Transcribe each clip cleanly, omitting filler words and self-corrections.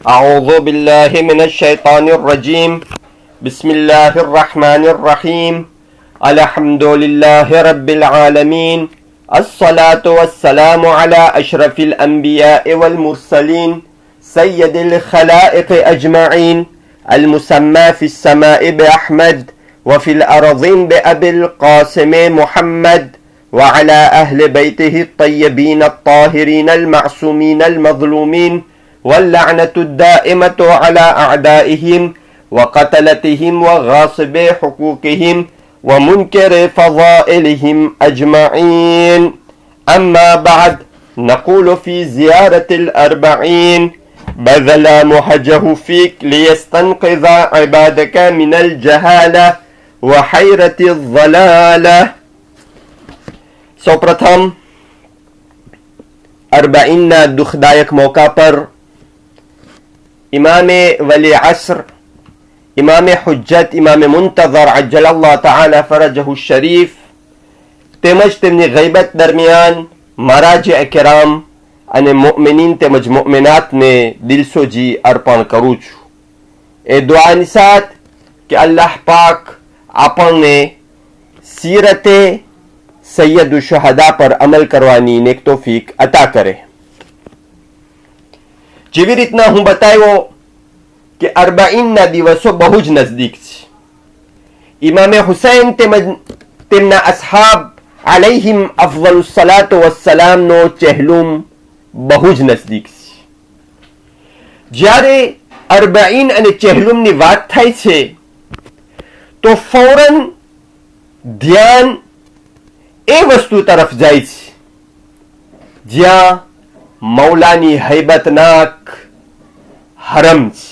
أعوذ بالله من الشيطان الرجيم بسم الله الرحمن الرحيم الحمد لله رب العالمين الصلاة والسلام على أشرف الأنبياء والمرسلين سيد الخلائق أجمعين المسمى في السماء بأحمد وفي الأرضين بأبي القاسم محمد وعلى أهل بيته الطيبين الطاهرين المعصومين المظلومين واللعنة الدائمة على أعدائهم وقتلتهم وغاصبي حقوقهم ومنكر فضائلهم أجمعين. أما بعد، نقول في زيارة الأربعين: بذل محجه فيك ليستنقذ عبادك من الجهالة وحيرة الضلالة. સૌપ્રથમ 40ના દુઃખદાયક મોકા પર ઇમામે વલી અસ્ર, ઇમામે હુજ્જત, ઇમામે મુંતઝર અજ્જલલ્લાહ તઆલા ફરજહુ શરીફ તેમજ તેમની ગૈબત દરમિયાન મહારાજ કિરામ અને મુઅમિનીન તેમજ મુઅમિનાતને દિલસોજી અર્પણ કરું છું. એ દુઆની સાથ કે અલ્લાહ પાક આપણને સીરતે સૈયદ શુહદા પર અમલ કરવાની નેક તોફીક અતા કરે. જેવી રીતના હું બતાવ્યો કે 40ના દિવસો બહુ જ નજદીક છે. ઇમામે હુસૈન તેમજ તેમના અસહાબ અલૈહિમ અફઝલુસ સલાતો વસ્સલામનો ચહેલુમ બહુ જ નજદીક છે. જ્યારે 40 અને ચહેલુમની વાત થાય છે તો ફૌરન ધ્યાન એ વસ્તુ તરફ જાય છે જ્યાં મૌલાની હૈબતનાક હરમ છે,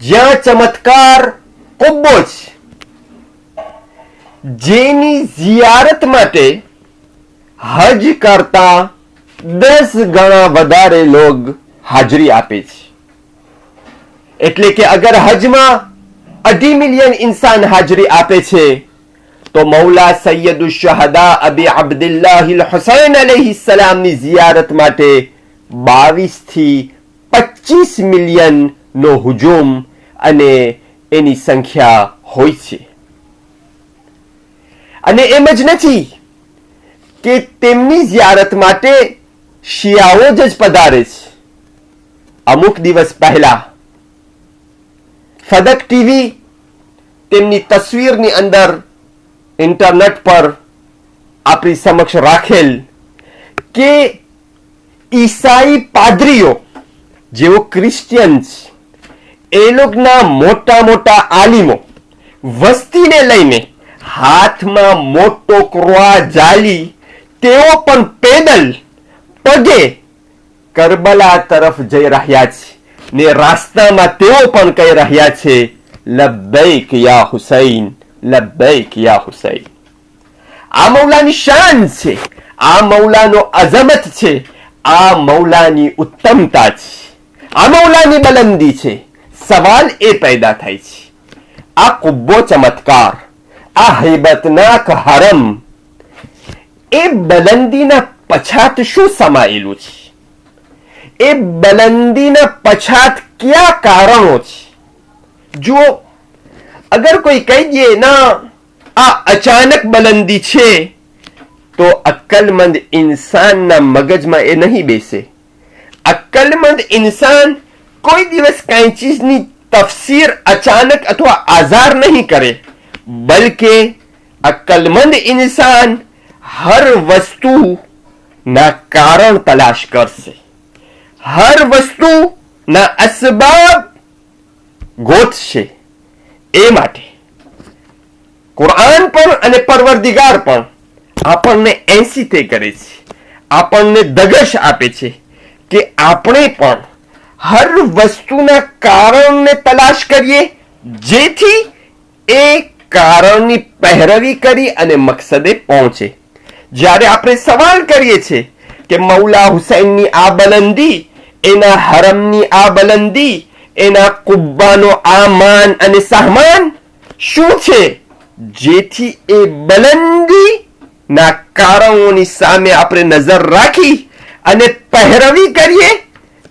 જ્યાં ચમત્કાર કુબ્બો છે, જેની ઝિયારત માટે હજ કરતા 10 ગણા વધારે લોગ હાજરી આપે છે. એટલે કે અગર હજમાં 2.5 મિલિયન ઇન્સાન હાજરી આપે છે તો મૌલા સૈયદ શુહદા અબી અબ્દુલ્લાહ હુસૈન અલૈહિ સલામની ઝિયારત માટે 22 થી 25 મિલિયન નો હુજુમ અને એની સંખ્યા હોય છે. અને એમ જ નથી કે તેમની ઝિયારત માટે શિયાઓ જ પધારે છે. અમુક દિવસ પહેલા ફદક ટીવી તેમની તસવીરની અંદર ઇન્ટરનેટ પર આપણી સમક્ષ રાખેલ કે ઈસાઈ પાદરીઓ જેઓ ક્રિશ્ચિયન છે એ લોકોના મોટા મોટા આલિમો વસ્તીને લઈને હાથમાં મોટો ક્રોઆ ઝાલી તેઓ પણ પેદલ પગે કરબલા તરફ જઈ રહ્યા છે ને રાસ્તામાં તેઓ પણ કહી રહ્યા છે, લબ્બૈક યા હુસૈન, લબ્બૈક યા હુસૈન. આ મૌલાની શાન છે, આ મૌલાનો અઝમત છે, આ મૌલાની ઉત્તમતા છે, આ મૌલાની બલંદી છે. સવાલ એ પેદા થાય છે, આ કુબ્બો ચમત્કાર, આ હૈબતનાક હરમ, એ બલંદીના પછાત શું સમાયેલું છે? એ બલંદીના પછાત કયા કારણો છે? જુઓ, અગર કોઈ કહી દે ના આ અચાનક બલંદી છે તો અક્કલમંદ ઇન્સાનના મગજમાં એ નહીં બેસે. અક્કલમંદ ઇન્સાન કોઈ દિવસ કઈ ચીજની તફસીર અચાનક અથવા આઝાર નહીં કરે, બલકે અક્કલમંદ ઇન્સાન હર વસ્તુના કારણ તલાશ કરશે, હર વસ્તુના અસબાબ ગોતશે. એ માટે કુરાન પણ અને પરવરદિગાર પણ આપણને એંસીતે કરે છે, આપણને દગશ આપે છે કે આપણે પણ હર વસ્તુના કારણને તલાશ કરીએ, જેથી એ કારણની પહેરવી કરી અને મકસદે પહોંચે. જ્યારે આપણે સવાલ કરીએ છીએ કે મૌલા હુસૈનની આ બલંદી, એના હરમની આ બલંદી, એના કુબ્બાનો આ માન અને સહમાન શું છે, જેથી એ બલંદી ના કારણોની સામે આપણે નજર રાખી અને પહેરવી કરીએ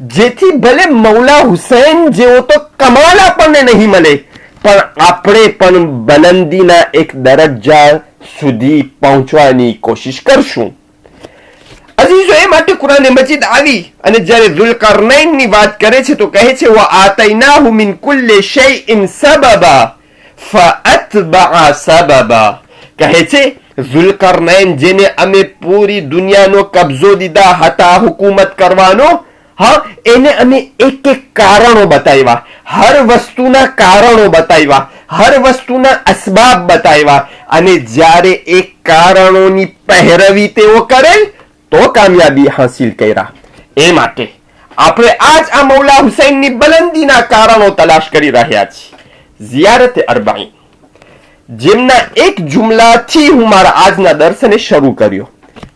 જેથી ભલે મૌલા હુસૈન જેવો તો કમાલ આપણને નહીં મળે, પણ આપણે પણ બલંદીના એક દરજ્જા સુધી પહોંચવાની કોશિશ કરશું. અઝીઝો, એ માટે કુરાન મજીદ આવી અને જ્યારે ઝુલ્કરનૈનની વાત કરે છે તો કહે છે વ આતૈનાહુ મિન કુલ્લિ શૈઇન સબબા ફઅતબઅ સબબા. કહે છે ઝુલ્કરનૈન જેને અમે પૂરી દુનિયાનો કબજો દીધા હતા હુકુમત કરવાનો, એને અમે એક એક કારણો બતાવ્યા, હર વસ્તુના કારણો બતાવ્યા, હર વસ્તુના અસબાબ બતાવ્યા, અને જ્યારે એ કારણોની પહેરવી તેઓ કરેલ તો કામયાબી હાંસિલ કર્યા. એ માટે આપણે આજ આ મૌલા હુસૈનની બલંદીના કારણો તલાશ કરી રહ્યા છીએ. ઝિયારત અરબાઈન, જેમના એક જુમલાથી હું મારા આજના દર્શને શરૂ કર્યો.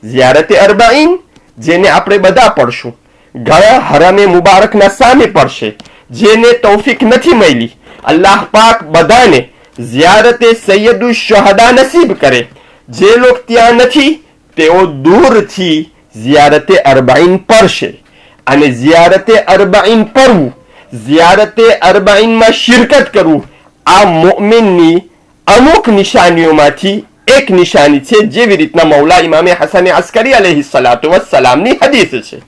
ઝિયારત અરબાઈન જેને આપણે બધા પડશું, ઘણા હરમે મુબારકના સામે પડશે, જેને તૌફીક નથી મળી. અલ્લાહ પાક બધાને ઝિયારતે સૈયદુ શહદા નસીબ કરે. જે લોક ત્યાં નથી તેઓ દૂરથી ઝિયારતે અરબાઈન પડશે. અને ઝિયારતે અરબાઈન પડવું, ઝિયારતે અરબાઈનમાં શિરકત કરવું, આ મુઅમિનની અમુક નિશાનીઓમાંથી એક નિશાની છે, જેવી રીતના મૌલા ઇમામે હસન અસ્કરી અલૈહિસ્સલાતુ વસ્સલામની હદીસ છે.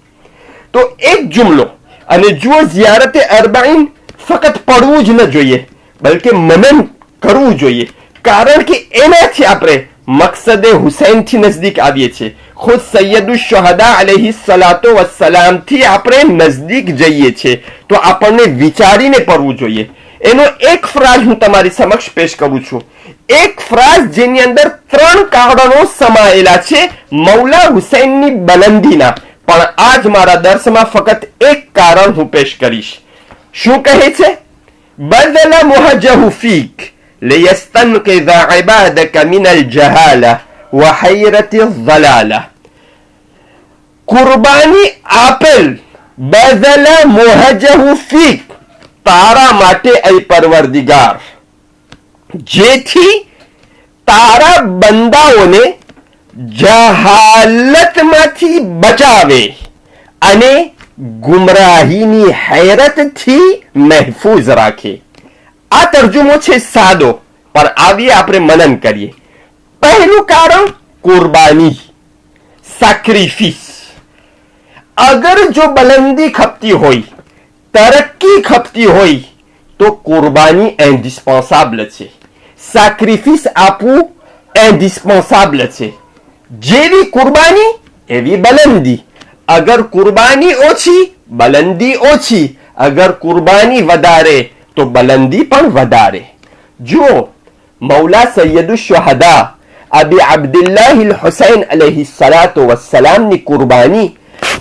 તો એક જુમલો, અને જુઓ ઝિયારતે અરબાઈન ફક્ત પડવું જ ન જોઈએ, બલકે મનન કરવું જોઈએ, કારણ કે એનાથી આપણે મકસદે હુસૈનથી નજદીક આવીએ છીએ. ખુદ સૈયદુ શહદા અલૈહિસ્સલાતુ વસ્સલામથી આપણે નજદીક જઈએ છીએ, તો આપણને વિચારીને પડવું જોઈએ. એનો એક ફ્રાઝ હું તમારી સમક્ષ પેશ કરું છું. એક ફ્રાઝ જેની અંદર 3 કારણો સમાયેલા છે મૌલા હુસૈનની બલંદીના, પણ આજ મારા દર્શમાં ફક્ત એક કારણ હું પેશ કરીશ. શું કહે છે? બદલ મુહજહુ ફીક ليستنقذ عبادك من الجهالة وحيرة الضلالة. કુરબાની આપેલ બદલ મુહજહુ ફીક, તારા માટે એ પરવરદિગાર, જેથી તારા બંદાઓને જહાલતમાંથી બચાવે અને ગુમરાહીની હૈરતથી મહેફૂઝ રાખે. આ તર્જુમો છે સાદો, પણ આવીએ આપણે મનન કરીએ. પહેલું કારણ કુરબાની, સેક્રિફિસ. અગર જો બલંદી ખપતી હોય, તરક્કી ખપતી હોય, તો કુરબાની ઇન્ડિસ્પેન્સાબલ છે. સેક્રિફિસ આપવું ઇન્ડિસ્પેન્સાબલ છે. જેવી કુરબાની એવી બલંદી. અગર કુરબાની ઓછી, બલંદી ઓછી. અગર કુરબાની વધારે તો બલંદી પણ વધારે. જુઓ, મૌલા સૈયદુ શુહદા અબી અબ્દુલ્લાહ હુસૈન અલૈહિસ્સલાતુ વસ્સલામની કુરબાની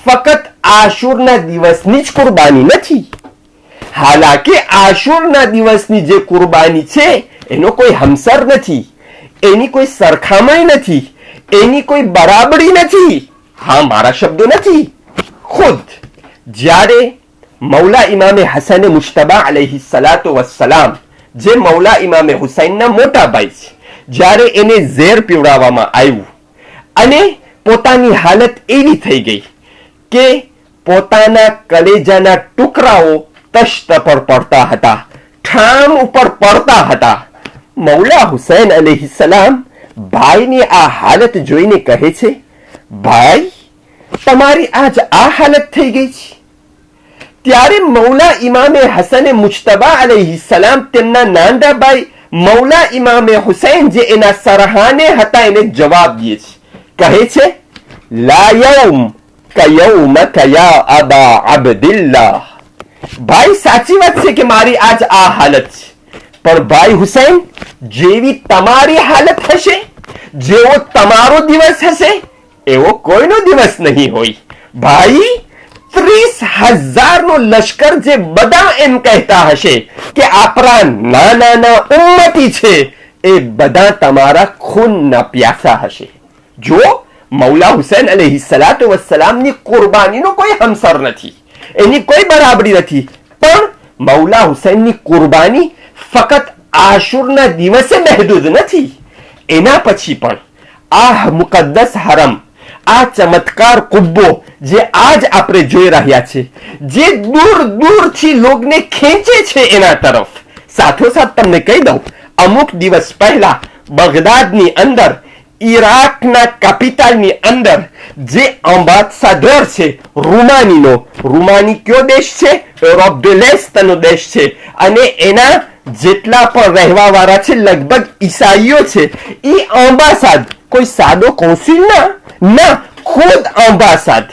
ફક્ત આશુરના દિવસની જ કુરબાની નથી. હાલાકે આશુરના દિવસની જે કુરબાની છે એનો કોઈ હમસર નથી, એની કોઈ સરખામણી નથી, એની કોઈ બરાબરી નથી. હા, મારા શબ્દો નથી. ખુદ જ્યારે મૌલા ઇમામે હસન મુજતબા અલૈહિસ્સલાતુ વસ્સલામ, જે મૌલા ઇમામે હુસૈનના મોટા ભાઈ છે, જ્યારે એને ઝેર પીવડાવવામાં આવ્યું અને પોતાની હાલત એવી થઈ ગઈ કે પોતાના કલેજાના ટુકડાઓ તશ્ત પર પડતા હતા, ઠામ ઉપર પડતા હતા. મૌલા હુસૈન અલૈહિસ્સલામ ભાઈની આ હાલત જોઈને કહે છે, ભાઈ, તમારી આજ આ હાલત થઈ ગઈ છે. ત્યારે મૌલા ઇમામે હસન મુજતબા અલૈહિસ્સલામ તેમના નાના ભાઈ મૌલા ઇમામે હુસૈન જે એના સરહાને હતા એને જવાબ દે છે. કહે છે, લા યૌમ કયૌમક યા અબા અબ્દિલ્લાહ. ભાઈ, સાચી વાત છે કે મારી આજ આ હાલત છે, પણ ભાઈ હુસૈન, જેવી તમારી હાલત હશે, જેવો તમારો દિવસ હશે, એવો કોઈનો દિવસ નહીં હોય. ભાઈ, 30,000 નો લશ્કર જે બધા એમ કહેતા હશે કે આપણા નાના ઉમ્મતી છે, એ બધા તમારા ખૂનના પ્યાસા હશે. જો મૌલા હુસૈન અલૈહિસ્સલાતુ વસ્સલામની કુરબાનીનો કોઈ હમસર નથી, એની કોઈ બરાબરી નથી, પણ મૌલા હુસૈનની કુરબાની ફક્ત આશુરના દિવસે મહેદૂદ નથી. એના પછી પણ આ મુકદ્દસ હરમ, આ ચમત્કાર કુબ્બો જે આજ આપણે જોઈ રહ્યા છે, જે દૂર દૂરથી લોકોને ખેંચે છે એના તરફ. સાથોસાથ તમને કહી દઉં, અમુક દિવસ પહેલા બગદાદની અંદર, ઈરાકના કેપિટલની અંદર જે એમ્બેસેડર છે રૂમાનીનો, રૂમાની કયો દેશ છે? યુરોપ de l'Est નો દેશ છે, અને એના જેટલા પણ રહેવા વાળા છે લગભગ ઈસાઈઓ છે. એ એમ્બેસેડ કોઈ સાદો કૌંસિલ ના, ખુદ એમ્બેસેડ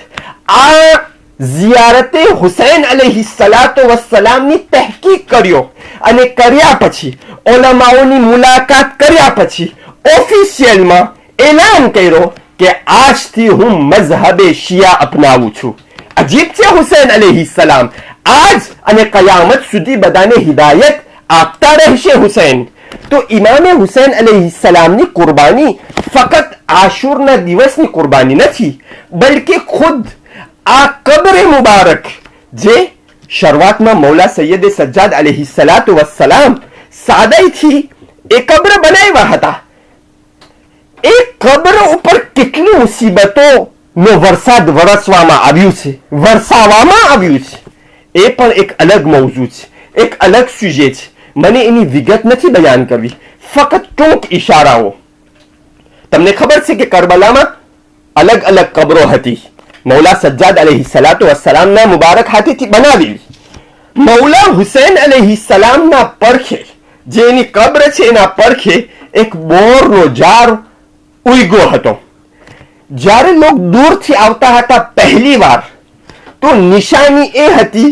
આ ઝિયારતે હુસૈન અલૈહિ સલાતો વસ્સલામની તહકીક કર્યો, અને કર્યા પછી ઉલમાઓની મુલાકાત કર્યા પછી ઓફિશિયલમાં એલાન કર્યો કે આજથી હું મઝહબે શિયા અપનાવું છું. અજીબ છે હુસૈન અલૈહિ સલામ. આજ અને કયામત સુધી બધાને હિદાયત આપતા રહેશે હુસૈન. તો ઇમામે હુસૈન અલૈહિ સલામની કુરબાની ફક્ત આશુરના દિવસની કુરબાની નથી, બલકે ખુદ આ કબ્ર મુબારક જે શરૂઆતમાં મૌલા સૈયદ સજ્જાદ અલૈહિ સલાતુ વસ્સલામ સાદાઈથી એ કબ્ર બનાવ્યા હતા. એ કબ્ર ઉપર કેટલી મુસીબતો નો વરસાદ વરસવામાં આવ્યું છે, એ પણ એક અલગ મૌજુ છે, એક અલગ સુજે છે. મને એની વિગત નથી બયાન કરવી, ફક્ત ટૂંક ઈશારાઓ. તમને ખબર છે કે કરબલામાં અલગ અલગ કબરો હતી, મૌલા સજ્જાદ અલૈહિ સલાતુ વસ્સલામના મુબારક હાથેથી બનાવેલી. મૌલા હુસૈન અલૈહિ સલામના પડખે, જે એની કબ્ર છે એના પડખે એક બોરનો ઝાડ ઉગ્યો હતો. જ્યારે લોકો દૂરથી આવતા હતા પહેલી વાર, તો નિશાની એ હતી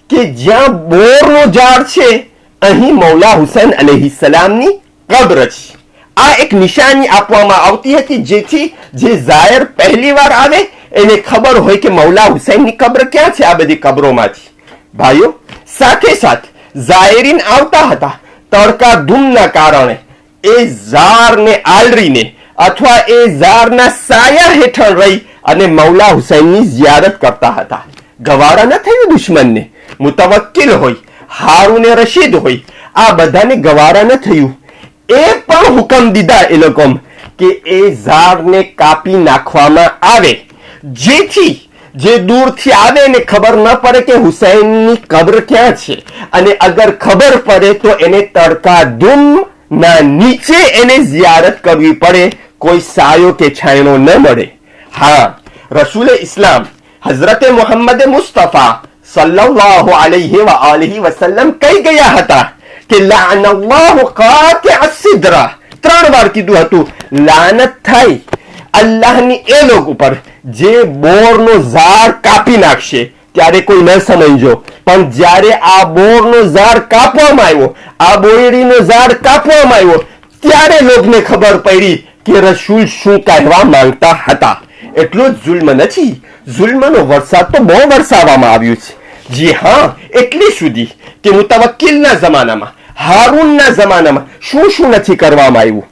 કે જ્યાં બોરનો ઝાડ છે અહીં મૌલા હુસૈન અલૈહિ સલામની કબ્ર છે. આ એક નિશાની આપવામાં આવતી હતી, જેથી જે ઝાયર પહેલી વાર આવે એને ખબર હોય કે મૌલા હુસૈનની કબ્ર ક્યાં છે આ બધી કબ્રોમાંથી. ભાઈઓ, સાથે સાથ ઝાયરીન આવતા હતા, તડકા ધૂમના કારણે એ ઝાડને આલરીને અથવા એ ઝાડના સાયા હેઠળ રહી અને મૌલા હુસૈનની ઝિયારત કરતા હતા. ગવારા ન થયું દુશ્મનને. મુતવક્કિલ હોય, હારૂન રશીદ હોય, આ બધાને ગવારા ન થયું. એ પણ હુકમ દીધા એ લોકો કે એ ઝાડને કાપી નાખવામાં આવે, જેથી જે દૂરથી આવે એને ખબર ન પડે કે હુસૈનની કબ્ર ક્યાં છે, અને અગર ખબર પડે તો એને તડકા ધૂમ ના નીચે એને ઝિયારત કરવી પડે, કોઈ સાયો કે છાંયણો ન મળે. હા, રસૂલે ઇસ્લામ હઝરતે મોહમ્મદ મુસ્તફા સલ્લલ્લાહુ અલૈહિ વ આલિહિ વસલ્લમ કહી ગયા હતા કે લાનલ્લાહુ કાતિઅ સિદ્રા. 3 વાર કીધું હતું, લાનત થાય અલ્લાહની એ લોકો ઉપર જે બોરનો ઝાડ કાપી નાખશે. ત્યારે કોઈ ન સમજો, પણ જ્યારે આ બોરનો ઝાડ કાપવામાં આવ્યો, આ બોયડીનો ઝાડ કાપવામાં આવ્યો, ત્યારે લોકોને ખબર પડી કે રસૂલ શું કહેવા માંગતા હતા. એટલો જ જુલ્મ નથી, જુલ્મનો વરસાદ તો બહુ વરસાવવામાં આવ્યું છે. જી હા, એટલી સુધી કે મુતવક્કિલના જમાનામાં, હારૂનના જમાનામાં શું નથી કરવામાં આવ્યું.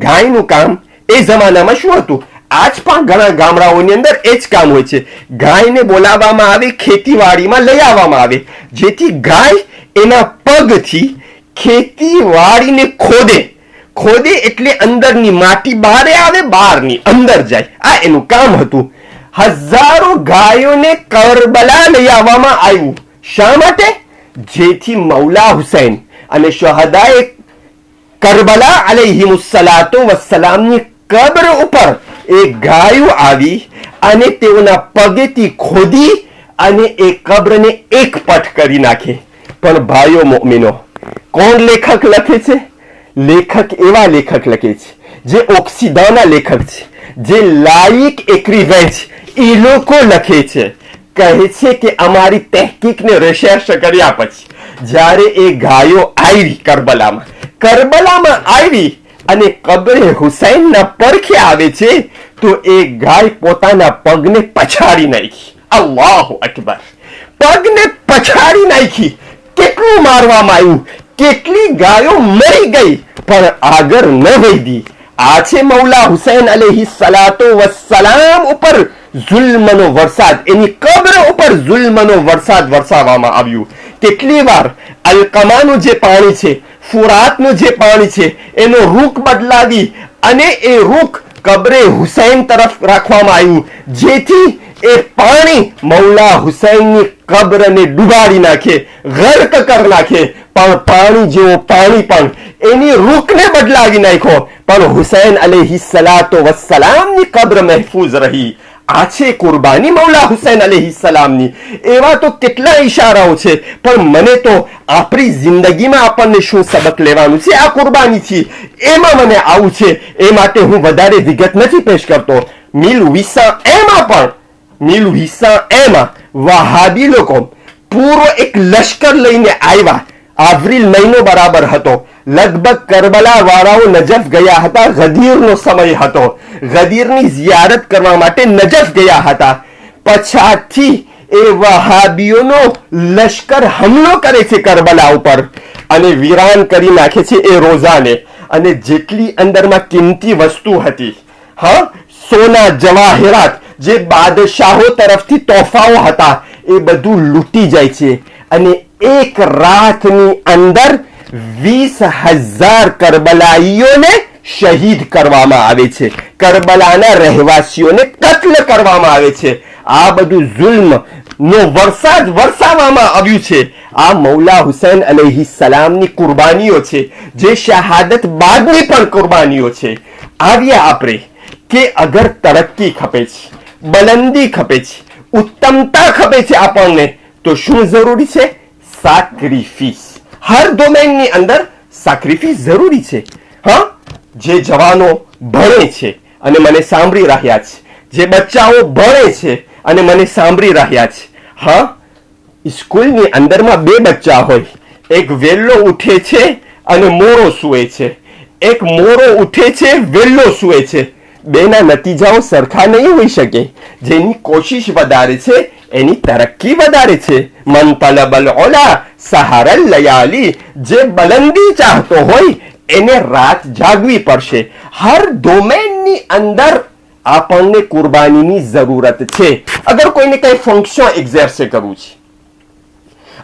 ગાયનું કામ એ જમાનામાં શું હતું? આજ પણ ઘણા ગામડાઓની અંદર એ જ કામ હોય છે. ગાયને બોલાવવામાં આવે, ખેતીવાડીમાં લઈ આવવામાં આવે, જેથી ગાય એના પગથી ખેતીવાડીને ખોદે એટલે અંદરની માટી બહાર આવે, બહારની અંદર જાય. આ એનું કામ હતું. હજારો ગાયોને કરબલા લઈ આવવામાં આવ્યું. શા માટે? જેથી મૌલા હુસૈન અને શહદાએ કરબલા અલૈહિમુસ્સલાતુ વસ્સલામની કબ્ર ઉપર એ ગાયો આવી અને તેઓના પગેથી ખોદી અને એ કબ્રને એક પટ કરી નાખે. પણ ભાઈઓ મોમિનો, કોણ લેખક લખે છે? લેખક એવા લેખક લખે છે જે ઓક્સિડાના લેખક છે, જે લાયક એક્રિવેન્ચ એ લોકો લખે છે. કહે છે કે અમારી તહેકીકને રિસર્ચ કર્યા પછી જ્યારે એ ગાયો આવી કરબલામાં આવી અને કબ્રે હુસૈનના પડખે આવે છે, તો એ ગાય પોતાના પગને પછાડી નાખી. અલ્લાહુ અકબર! પગને પછાડી નાખી. કેટલું મારવામાં આવ્યું, કેટલી ગાયો મરી ગઈ, પણ આગળ ન વધી. આ છે મૌલા હુસૈન અલૈહિ સલાતો વસ્સલામ ઉપર જુલ્મનો વરસાદ, એની કબ્ર ઉપર જુલ્મનો વરસાદ વરસાવવામાં આવ્યું. કેટલી વાર અલકમાનું જે પાણી છે, ફુરાતનું જે પાણી છે, એનો રૂખ બદલાવી અને એ રૂખ કબરે હુસૈન તરફ રાખવામાં આવ્યું, જેથી એ પાણી મૌલા હુસૈનની કબ્રને ડુબાડી નાખે, ગર્ક કર નાખે. પણ પાણી જેવો પાણી પણ એની રૂખને બદલાવી નાખ્યો, પણ હુસૈન અલૈહિ સલાતો વસ્સલામની કબ્ર મહેફૂઝ રહી. આ છે કુરબાની મૌલા હુસૈન અલૈહિ સલામની. એવા તો કેટલા ઈશારાઓ છે, પણ મને તો આપણી જિંદગીમાં આપણને શું સબક લેવાનું છે આ કુરબાનીથી, એમાં મને આવું છે. એ માટે હું વધારે વિગત નથી પેશ કરતો. મિલ વિસા એમાં વહાબી લોકો પૂરો એક લશ્કર લઈને આવ્યા. એપ્રિલ મહિનો બરાબર હતો. લગભગ કરબલા વાળાઓ નજફ ગયા હતા. ગદીરનો સમય હતો. ગદીરની ઝિયારત કરવા માટે નજફ ગયા હતા. પછાતથી એ વહાબીઓનો લશ્કર હુમલો કરે છે કરબલા ઉપર અને વીરાન કરી નાખે છે એ રોઝાને. અને જેટલી અંદરમાં કિંમતી વસ્તુ હતી, હા, સોના જવાહરાત, જે બાદશાહો તરફથી તોહફાઓ હતા, એ બધું લૂંટી જાય છે. અને એક રાતની અંદર 20,000 કરબલાઈઓને શહીદ કરવામાં આવે છે. કરબલાના રહેવાસીઓને કત્લ કરવામાં આવે છે. આ બધું જુલ્મ નો વરસાદ વરસાવવામાં આવ્યું છે. આ મૌલા હુસૈન અલૈહિ સલામની કુરબાનીઓ છે, જે શહાદત બાદની પણ કુરબાનીઓ છે. આવ્યા આપણે કે અગર તરક્કી ખપે છે, બલંદી ખપે છે, ઉત્તમતા ખપે છે આપણને, તો શું જરૂરી છે? સાક્રિફિસ. હર ડોમેનની અંદર સાક્રિફિસ જરૂરી છે. હા, જે જવાનો ભણે છે અને મને સાંભળી રહ્યા છે, જે બચ્ચાઓ ભણે છે અને મને સાંભળી રહ્યા છે, હા, સ્કૂલની અંદરમાં બે બચ્ચા હોય, એક વેલ્લો ઉઠે છે અને મોરો સૂવે છે, એક મોરો ઉઠે છે, વેલ્લો સૂવે છે. બેના નતીજાઓ સરખા નહીં હોઈ શકે. જેની કોશિશ વધારે છે એની તરક્કી વધારે છે. મન તલબલ ઓલા સહારલ લયાલી, જે બલંદી ચાહતો હોય એને રાત જાગવી પડશે. હર ડોમેનની અંદર આપણને કુરબાનીની જરૂરત છે. અગર કોઈને કઈ ફંક્શન એક્ઝર્સે કરવું છે,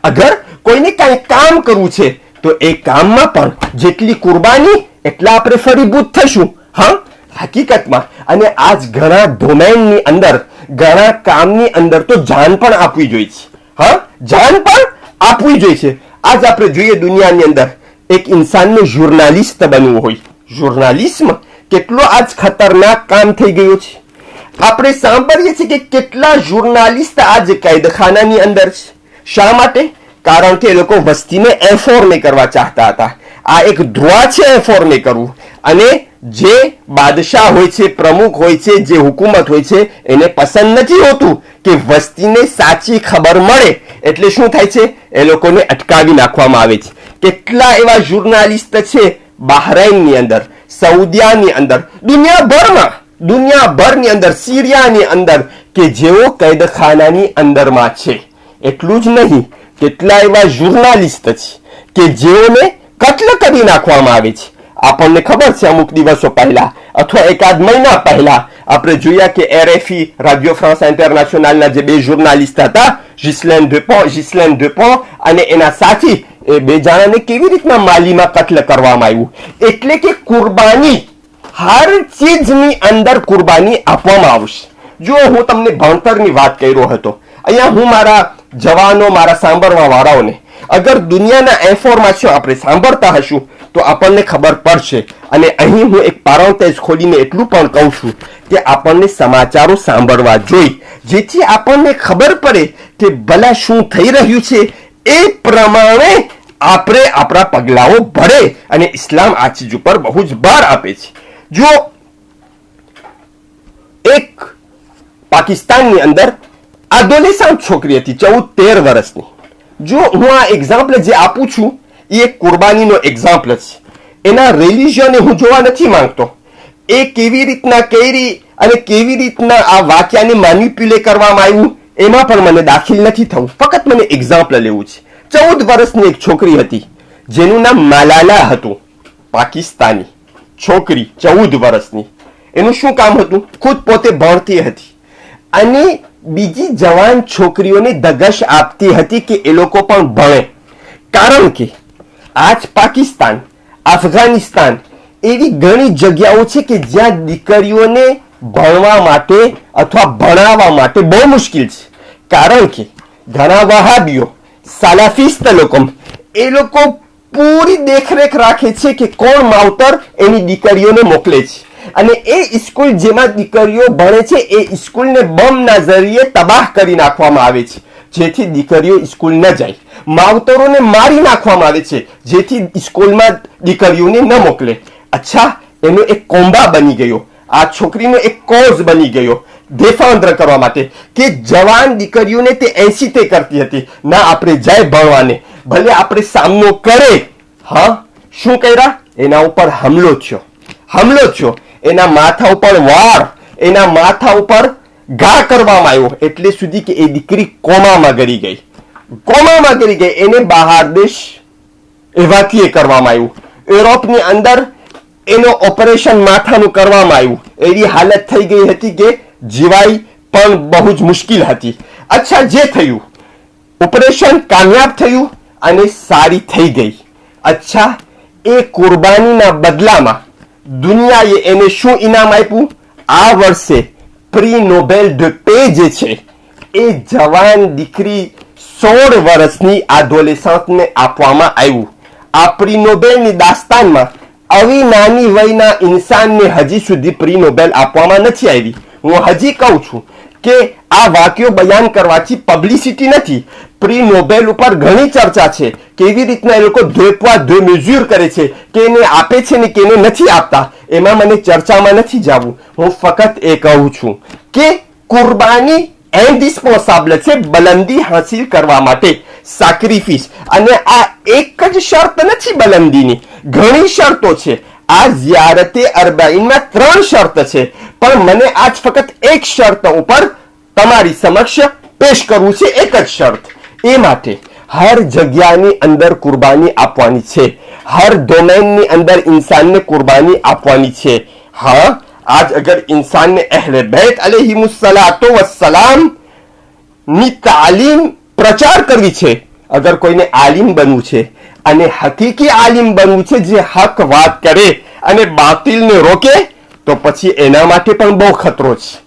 અગર કોઈને કઈ કામ કરવું છે, તો એ કામમાં પણ જેટલી કુરબાની એટલા આપણે ફરીભૂત થશું. હા, હકીકતમાં. અને આજ ઘણા ડોમેનની અંદર, ઘણા કામની અંદર તો જાન પણ આપવી જોઈએ છે. હા, જાન પણ આપવી જોઈએ છે. આજ આપણે જોઈએ દુનિયાની અંદર એક ઇન્સાનને જર્નાલિસ્ટ બનવું હોય, જર્નાલિઝમ કેટલો આજ ખતરનાક કામ થઈ ગયો છે. આપણે સાંભળીએ છીએ કે કેટલા જર્નાલિસ્ટ આજ કેદખાનાની અંદર છે. શા માટે? કારણ કે એ લોકો વસ્તીને ઇન્ફોર્મ કરવા ચાહતા હતા. આ એક ધ્રુવા છે ઇન્ફોર્મ કરવું. અને જે બાદશાહ હોય છે, પ્રમુખ હોય છે, જે હુકુમત હોય છે, એને પસંદ નથી હોતું કે વસ્તીને સાચી ખબર મળે. એટલે શું થાય છે? એ લોકોને અટકાવી નાખવામાં આવે છે. કેટલા એવા જર્નાલિસ્ટ છે બહરાઈનની અંદર, સઉદીયાની અંદર, દુનિયાભરની અંદર, સિરિયાની અંદર, કે જેઓ કેદખાનાની અંદરમાં છે. એટલું જ નહીં, કેટલા એવા જર્નાલિસ્ટ છે કે જેઓને કત્લ કરી નાખવામાં આવે છે. આપણને ખબર છે અમુક દિવસો પહેલા અથવા એકાદ મહિના પહેલા આપણે જોયા કે RFI, Radio France Internationalના જે બે જર્નાલિસ્ટ હતા, જિસ્લેન ડુપોન્ટ અને એના સાથી, એ બે જણાને કેવી રીતના માલીમાં કત્લ કરવામાં આવ્યું. એટલે કે કુરબાની, હર ચીજની અંદર કુરબાની આપવામાં આવશે. જો હું તમને ભણતરની વાત કર્યો હતો, અહીંયા હું મારા જવાનો, મારા સાંભળવા વાળાઓને, અગર દુનિયાના ઇન્ફોર્મેશન આપણે સાંભળતા હશું તો આપણને ખબર પડશે. અને અહીં હું એક પારાંતેજ ખોલીને એટલું પણ કહું છું કે આપણને સમાચારો સાંભળવા જોઈએ, જેથી આપણને ખબર પડે કે ભલા શું થઈ રહ્યું છે. એ પ્રમાણે આપણે આપણા પગલાઓ ભરે. અને ઇસ્લામ આ ચીજ ઉપર બહુ જ ભાર આપે છે. જો એક પાકિસ્તાનની અંદર એડોલેસન્ટ છોકરી હતી, 14-13 વર્ષની. જો હું આ એક્ઝામ્પલ જે આપું છું એ એક કુરબાનીનો એક્ઝામ્પલ છે. એના રિલિજનને હું જોવા નથી માંગતો, એ કેવી રીતના કરી અને કેવી રીતના આ વાક્યને મેનિપ્યુલેટ કરવામાં આવ્યું એમાં પણ મને દાખલ નથી થવું. ફક્ત મને એક્ઝામ્પલ લેવું છે. 14 વર્ષની એક છોકરી હતી જેનું નામ મલાલા હતું. પાકિસ્તાની છોકરી, 14 વર્ષની. એનું શું કામ હતું? ખુદ પોતે ભણતી હતી અને બીજી જવાન છોકરીઓને દગશ આપતી હતી કે એ લોકો પણ ભણે. કારણ કે આજ પાકિસ્તાન, અફઘાનિસ્તાન એવી ઘણી જગ્યાઓ છે કે જ્યાં દીકરીઓને ભણવા માટે અથવા ભણાવવા માટે બહુ મુશ્કેલ છે. કારણ કે ઘણા વહાબીઓ સાલાફિસ્ત લોકો એ લોકો પૂરી દેખરેખ રાખે છે કે કોણ માવતર એની દીકરીઓને મોકલે છે, અને એ સ્કૂલ જેમાં દીકરીઓ ભણે છે એ સ્કૂલને બોમ્બના જરીએ તબાહ કરી નાખવામાં આવે છે, જેથી દીકરીઓ સ્કૂલ ન જાય. માવતરોને મારી નાખવામાં આવે છે, જેથી સ્કૂલમાં દીકરીઓને ન મોકલે. અચ્છા, એનો એક કોંબા બની ગયો, આ છોકરીનો એક કોઝ બની ગયો દેફાંદ્ર કરવા માટે કે જવાન દીકરીઓને તે એસી તે કરતી હતી, ના આપણે જાય ભણવાને, ભલે આપણે સામનો કરે. હા, શું કર્યા? એના ઉપર હુમલો થયો, એના માથા ઉપર વાળ, એના માથા ઉપર ઘા કરવામાં આવ્યો, એટલે સુધી કે એ દીકરી કોમામાં ગરી ગઈ. એને બહાર દેશ એવાક્યુએ કરવામાં આવ્યું. યુરોપની અંદર એનો ઓપરેશન માથાનું કરવામાં આવ્યું. એવી હાલત થઈ ગઈ હતી કે જીવાઈ પણ બહુ જ મુશ્કેલ હતી. અચ્છા, જે થયું, ઓપરેશન કામયાબ થયું અને સારી થઈ ગઈ. અચ્છા, એ કુરબાનીના બદલામાં દુનિયાએ એને શું ઇનામ આપ્યું? આ વર્ષે પ્રી નોબેલ ધ પે જે છે એ જવાન દીકરી 16 વર્ષની એડોલેસન્ટને આપવામાં આવ્યું. આ પ્રી નોબેલની દાસ્તાનમાં આવી નાની વયના ઇન્સાનને હજી સુધી પ્રી નોબેલ આપવામાં નથી આવી. હું હજી કહું છું કે આ વાક્યો બયાન કરવાથી પબ્લિસિટી નથી. પ્રી નોબેલ ઉપર ઘણી ચર્ચા છે, કેવી રીતના એ લોકો deux mesure કરે છે, કે એને આપે છે ને કે એને નથી આપતા. એમાં મને ચર્ચામાં નથી જવું. હું ફક્ત એ કહું છું કે કુરબાની ઇન્ડિસ્પોઝેબલ છે બલંદી હાંસિલ કરવા માટે, સેક્રિફિસ. અને આ એક જ શરત નથી બલંદીની, ઘણી શરતો છે. આ ઝિયારતે અરબાઈનમાં 3 શરત છે, પણ મને આજ ફક્ત એક શરત ઉપર તમારી સમક્ષ પેશ કરવું છે. એક જ શરત. એ માટે હર જગ્યાની અંદર કુરબાની આપવાની છે, હર ડોમેનની અંદર इंसान ने कुर्बानी આપવાની છે. હા, આજ અગર इंसान ने अहले बैत अलैहिमुस्सलातो वस्सलाम ની તાલીમ પ્રચાર કરવી છે, અગર કોઈને આલિમ બનવું છે અને હકીકી આલિમ બનવું છે જે હક વાત કરે અને બાતિલને રોકે, તો પછી એના માટે પણ બહુ ખતરો છે.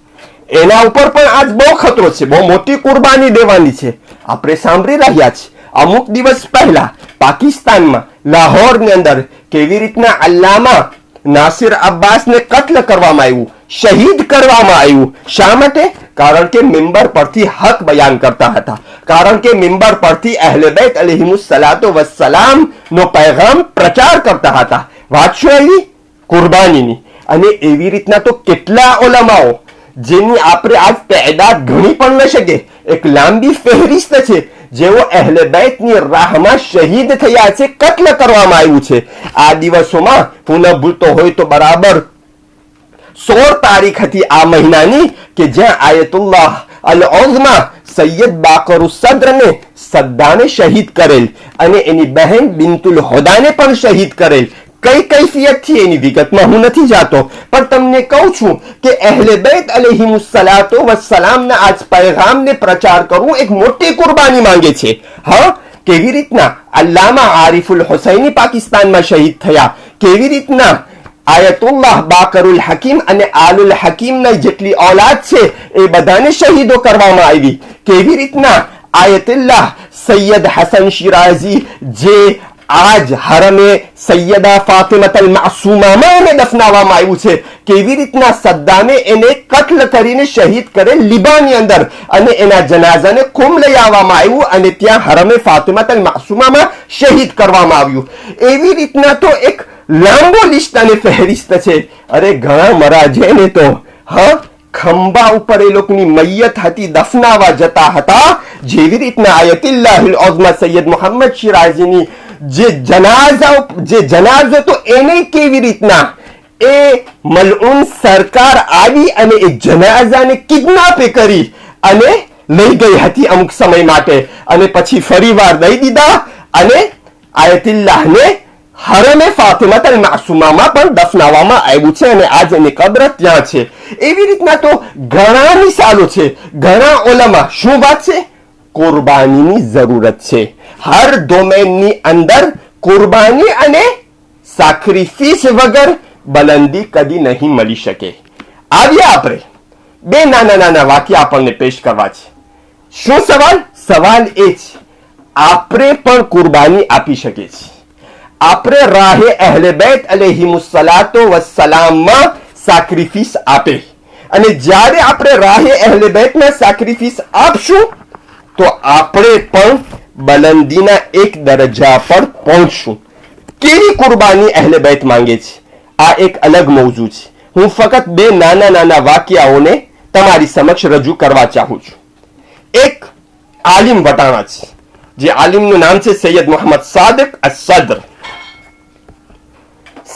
એના ઉપર પણ આજ બહુ ખતરો છે, બહુ મોટી કુરબાની દેવાની છે. આપણે સાંભળી રહ્યા છીએ અમુક દિવસ પહેલા પાકિસ્તાનમાં લાહોરની અંદર કેવી રીતના અલ્લામા નાસિર અબ્બાસને કત્લ કરવામાં આવ્યું, શહીદ કરવામાં આવ્યું. શા માટે? કારણ કે મિંબર પરથી હક બયાન કરતા હતા, કારણ કે મિંબર પરથી અહેલે બેત અલૈહિમુસ્સલાતો વસ્સલામ નો પૈગામ પ્રચાર કરતા હતા. વાત શું આવી? કુરબાનીની. અને એવી રીતના તો કેટલા ઉલમાઓ જેની આપણે આજ તાદાદ ગણી પણ ન શકે, એક લાંબી ફહેરિસ્ત છે, જેઓ અહેલે બેતની રાહમાં શહીદ થયા છે, કત્લ કરવામાં આવ્યું છે. આ દિવસોમાં હું ન ભૂલતો હોય તો બરાબર 16 તારીખ હતી આ મહિનાની, કે જ્યાં આયતુલ્લાહ અલ ઉઝ્મા સૈયદ બાકરુ સદ્રને સદ્દાને શહીદ કરેલ અને એની બહેન બિન્તુલ હુદાને પણ શહીદ કરેલ. કઈ કૈફિયતથી એની વિગતમાં હું નથી જાતો, પણ તમને કહું છું કે અહેલે બેત અલૈહિમુસ્સલાતો વસ્સલામના આજ પૈગામને પ્રચાર કરવું એક મોટી કુરબાની માંગે છે. હા, કેવી રીતના અલ્લામા આરિફુલ હુસૈની પાકિસ્તાનમાં શહીદ થયા, કેવી રીતના આયતુલ્લાહ બાકરુલ હકીમ અને આલુલ હકીમના જેટલી औलाद છે એ બધાને શહીદો કરવામાં આવી, કેવી રીતના આયતુલ્લાહ સૈયદ હસન શિરાઝી જે આજ હરમે સૈયદા ફાતિમત અલ માસૂમામાં એને દફનાવવામાં આવ્યું છે, કેવી રીતના સદ્દામે એને કત્લ કરીને શહીદ કરેલ લિબાનની અંદર અને એના જનાઝાને કુમ લઈ આવવામાં આવ્યું અને ત્યાં હરમે ફાતિમત અલ માસૂમામાં શહીદ કરવામાં આવ્યું. એવી રીતના તો એક લાંબો લિસ્ટ અને ફહેરિસ્ત છે. અરે ઘણા મરાજેને તો હા ખંભા ઉપર એ લોકોની મૈયત હતી દફનાવા જતા હતા. જેવી રીતના આયતુલ્લાહ ઉઝ્મા સૈયદ મોહમ્મદ શિરાઝીની જે જનાઝો તો એને કેવી રીતના એ મલઉન સરકાર આવી અને એ જનાઝાને કિડનેપ કરી અને લઈ ગઈ હતી અમુક સમય માટે, અને પછી ફરીવાર દઈ દીધા અને આયતુલ્લાહને હરમે ફાતિમત અલ માસૂમામાં પણ દફનાવવામાં આવ્યું છે અને આજ એની કબ્ર ત્યાં છે. એવી રીતના તો ઘણા મિસાલો છે, ઘણા ઉલમા. શું વાત છે? કુરબાનીની જરૂરત છે. હર ડોમેનની અંદર કુરબાની અને સાક્રિફિસ વગર બલંદી કદી નહીં મળી શકે. આવ્યા આપણે બે નાના નાના વાક્ય આપણને પેશ કરવા છે. શું સવાલ? સવાલ એ છે આપણે પણ કુરબાની આપી શકીએ છીએ. આપણે રાહે અહલે બેત અલૈહિમુસ્સલાતો વસ્સલામમાં સાક્રિફિસ આપે, અને જ્યારે આપણે રાહે અહલે બેતના સાક્રિફિસ આપશું તો આપણે પણ બલંદીના એક દરજ્જા પર પહોંચશું. કેવી કુરબાની અહલે બેત માંગે છે આ એક અલગ મૌજુ છે. હું ફક્ત બે નાના નાના વાક્યાઓને તમારી સમક્ષ રજૂ કરવા ચાહું છું. એક આલિમ વટાણા છે, જે આલિમનું નામ છે સૈયદ મોહમ્મદ સાદિક અસ-સદ્ર.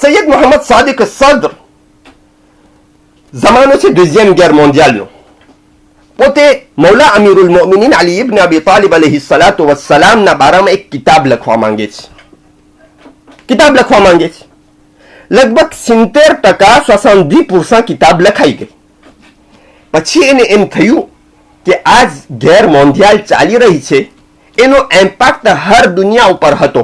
સૈયદ મોહમ્મદ સાદિક અસ-સદ્ર જમાનો છે દુઝિયમ ગેર મોન્ડિયાલનો. પોતે મૌલા અમીરુલ મોમિનીન અલી ઇબ્ન અબી તાલિબ અલૈહિ સલાતુ વસ્સલામના બારામાં એક કિતાબ લખવા માંગે છે. લગભગ 70% કિતાબ લખાઈ ગઈ. પછી એને એમ થયું કે આજ ગેર મોન્ડિયાલ ચાલી રહી છે એનો ઇમ્પેક્ટ હર દુનિયા ઉપર હતો,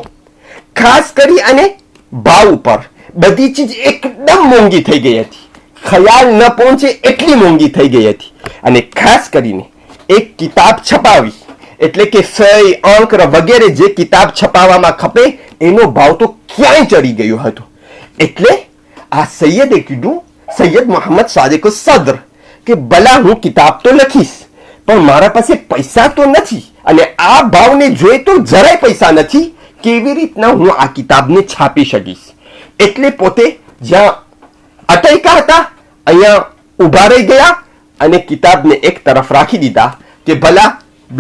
ખાસ કરી અને ભાવ ઉપર. બધી ચીજ એકદમ મોંઘી થઈ ગઈ હતી, ખ્યાલ ન પહોંચે એટલી મોંઘી થઈ ગઈ હતી. અને ખાસ કરીને એક કિતાબ છપાવી એટલે કે સહી અંક વગેરે જે કિતાબ છપાવવામાં ખપે એનો ભાવ તો ક્યાંય ચડી ગયો હતો. એટલે આ સૈયદે કીધું, સૈયદ મોહમ્મદ સાદિક અસ-સદ્ર, કે ભલા હું કિતાબ તો લખીશ પણ મારા પાસે પૈસા તો નથી, અને આ ભાવને જોઈ તો જરાય પૈસા નથી. કેવી રીતના હું આ કિતાબને છાપી શકીશ? એટલે પોતે જ્યાં અટક્યા હતા અહીંયા ઉભા રહી ગયા અને કિતાબને એક તરફ રાખી દીધા કે ભલા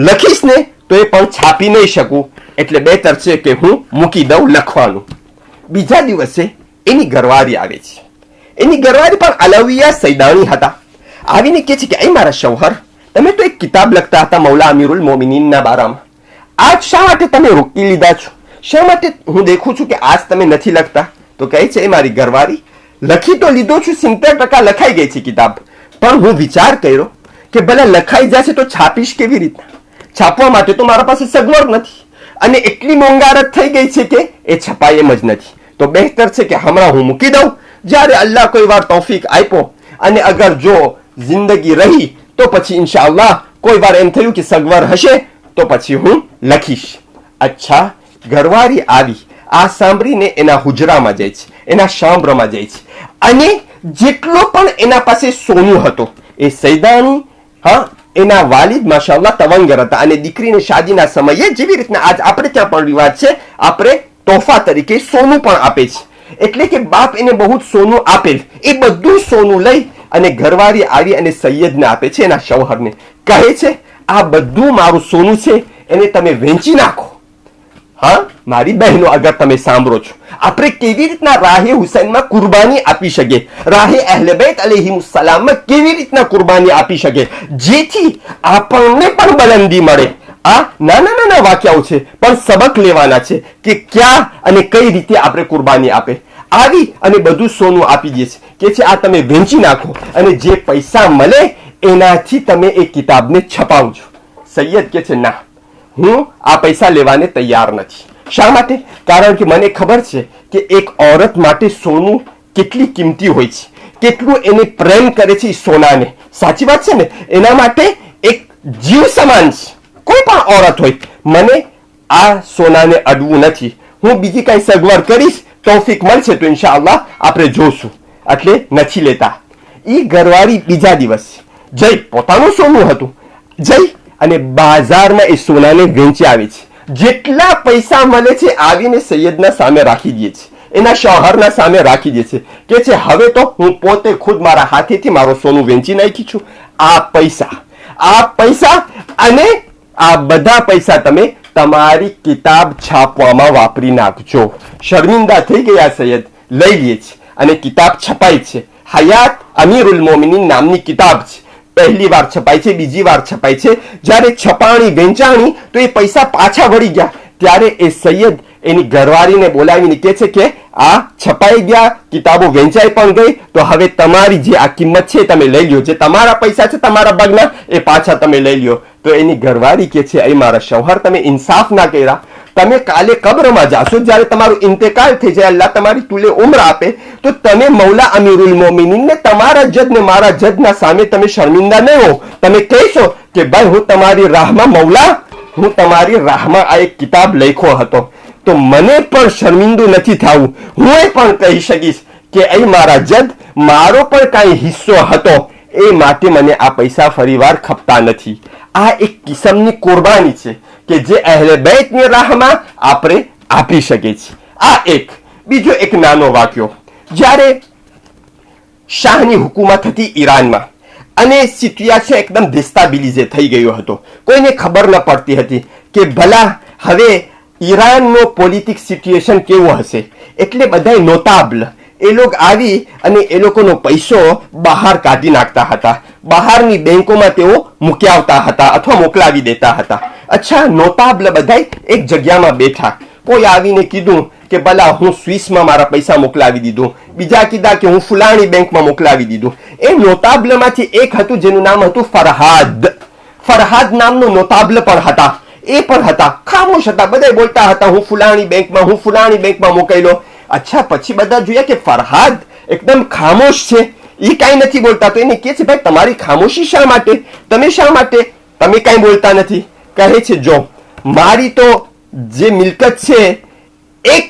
લખીશ ને તો એ પણ છાપી નહીં શકું, એટલે બહેતર છે કે હું મૂકી દઉં લખવાનું. બીજા દિવસે એની ઘરવાળી આવે છે. એની ઘરવાળી પણ અલવિયા સૈદાણી હતા. આવીને કહે છે કે એ મારા શૌહર, તમે તો એક કિતાબ લખતા હતા મૌલા અમીરુલ મોમિનીનના બારામાં, આજ શા માટે તમે રોકી લીધા છો? શા માટે હું દેખું છું કે આજ તમે નથી લખતા? તો કહે છે એ મારી ઘરવાળી, લખી તો લીધો છું, 70% લખાઈ ગઈ છે કિતાબ, પણ હું વિચાર કર્યો કે ભલે લખાઈ જશે તો છાપીશ કેવી રીતના? છાપવા માટે તો મારા પાસે સગવડ નથી, અને એટલી મોંઘારત થઈ ગઈ છે કે એ છપાય એમ જ નથી. તો બહેતર છે કે હમણાં હું મૂકી દઉં, જ્યારે અલ્લાહ કોઈ વાર તૌફીક આપ્યો અને અગર જો જિંદગી રહી તો પછી ઇન્શાઅલ્લાહ કોઈ વાર એમ થયું કે સગવડ હશે તો પછી હું લખીશ. અચ્છા, ઘરવાળી આવી આ સાંભળીને એના હુજરામાં જાય છે, એના શામ્બ્રમાં જાય છે, અને જેટલો પણ એના પાસે સોનું હતો એ સૈદાણી, હા, એના વાલિદ માશાઅલ્લાહ તવંગર હતા, અને દીકરીને શાદીના સમયે જેવી રીતના આજ આપણે ત્યાં પણ રિવાજ છે, આપણે તોહફા તરીકે સોનું પણ આપે છે. એટલે કે બાપ એને બહુ સોનું આપેલ, એ બધું સોનું લઈ અને ઘરવાળી આવી અને સૈયદને આપે છે, એના શૌહરને કહે છે આ બધું મારું સોનું છે, એને તમે વેચી નાખો. હા મારી બહેનો, અગર તમે સાંભળો છો, આપણે કેવી રીતના રાહે હુસૈનમાં કુરબાની આપી શકીએ, રાહે અહલે બેત અલૈહિમુસ્સલામમાં કેવી રીતના કુરબાની આપી શકીએ જેથી આપણને પણ બલંદી મળે. આ નાના નાના વાક્યાઓ છે પણ સબક લેવાના છે કે ક્યાં અને કઈ રીતે આપણે કુરબાની આપે. આવી અને બધું સોનું આપી દે છે કે છે આ તમે વેચી નાખો અને જે પૈસા મળે એનાથી તમે એ કિતાબને છપાવજો. સૈયદ કે છે ના, હું આ પૈસા લેવાને તૈયાર નથી. શા માટે? કારણ કે મને ખબર છે કે એક औरत માટે સોનું કેટલી કિંમતી હોય છે, કેટલું એને પ્રેમ કરે છે સોનાને. સાચી વાત છે ને? એના માટે એક જીવ સમાન છે. કોઈ પણ औरत હોય, મને આ સોનાને અડવું નથી, હું બીજી કઈ સગવડ કરીશ, તૌફીક મળશે તો ઇન્શાઅલ્લાહ આપણે જોશું, એટલે નથી લેતા. ઈ ઘરવાળી બીજા દિવસે જઈ, પોતાનું સોનું હતું, જઈ અને બાજારમાં એ સોનાને વેચી આવી છે. જેટલા પૈસા મળે છે આવીને સૈયદના સામે રાખી દે છે, એના શૌહરના સામે રાખી દે છે કે છે હવે તો હું પોતે ખુદ મારા હાથેથી મારું સોનું વેચી નાખી છું. આ પૈસા અને આ બધા પૈસા તમે તમારી કિતાબ છાપવામાં વાપરી નાખજો. શર્મિંદા થઈ ગયા સૈયદ, લઈ લે છે અને કિતાબ છપાય છે. હયાત અમીરુલ મોમિનીન નામની કિતાબ છે. પહેલી વાર છપાય છે, બીજી વાર છપાય છે. જ્યારે છપાણી વેચાણી તો એ પૈસા પાછા વળી ગયા, ત્યારે એ સૈયદ એની ઘરવાળીને બોલાવીને કહે છે કે આ છપાઈ ગયા, કિતાબો વેચાઈ પણ ગઈ, તો હવે તમારી જે આ કિંમત છે તમે લઈ લ્યો, જે તમારા પૈસા છે તમારા ભાગના એ પાછા તમે લઈ લ્યો. તો એની ઘરવાળી કે છે એ મારા શૌહર, તમે ઇન્સાફ ના કર્યા, તમે કાલે કબ્રમાં જાશો, જ્યારે તમારો ઇન્તેકાલ થઈ જાય, અલ્લાહ તમારી તુલે ઉમ્ર આપે, તો તમે મૌલા અમીરુલ મોમિનીનને તમારા જજ ને મારા જજના સામે તમે શર્મિંદા નહીં હો. તમે કહેશો કે ભાઈ હું તમારી રાહમાં મૌલા, હું તમારી રાહમાં આ એક કિતાબ લખ્યો હતો, તો મને પણ શર્મિંદું નથી થવું. હું એ પણ કહી શકીશ કે અહીં મારા જજ, મારો પણ કાંઈ હિસ્સો હતો, એ માટે મને આ પૈસા ફરીવાર ખપતા નથી. આ એક કિસ્મની કુરબાની છે કે જે અહેલે બેતની રાહમાં આપણે આપી શકીએ છીએ. આ એક. બીજો એક નાનો વાક્યો. જ્યારે શાહની હુકુમત હતી ઈરાનમાં અને સિચ્યુએશન એકદમ ડિસ્ટાબિલિઝે થઈ ગયો હતો, કોઈને ખબર ન પડતી હતી કે ભલા હવે ઈરાનનો પોલિટિક્સ સિચ્યુએશન કેવું હશે, એટલે બધા નોતાબલ એ લોકો આવી અને એ લોકોનો પૈસો બહાર કાઢી નાખતા હતા, બહારની બેંકોમાં તેઓ મૂકી આવતા હતા અથવા મોકલાવી દેતા હતા. અચ્છા, નોતાબલ બધા એક જગ્યામાં બેઠા, કોઈ આવીને કીધું કે ભલા હું સ્વિસમાં મારા પૈસા મોકલાવી દીધું, બીજા કીધા કે હું ફુલાણી બેંકમાં મોકલાવી દીધું. એ નોતાબલમાંથી એક હતું જેનું નામ હતું ફરહાદ. ફરહાદ નામનો નોતાબલ પણ હતા, એ પણ હતા, ખામોશ હતા, બધા બોલતા હતા હું ફુલાણી બેંકમાં મોકલ્યો. અચ્છા, પછી બધા જોયા કે ફરહાદ એકદમ ખામોશ છે, એ કાંઈ નથી બોલતા. તો એને કહે છે ભાઈ તમારી ખામોશી શા માટે, તમે શા માટે તમે કાંઈ બોલતા નથી? કહે છે જો મારી તો જે મિલકત છે, એક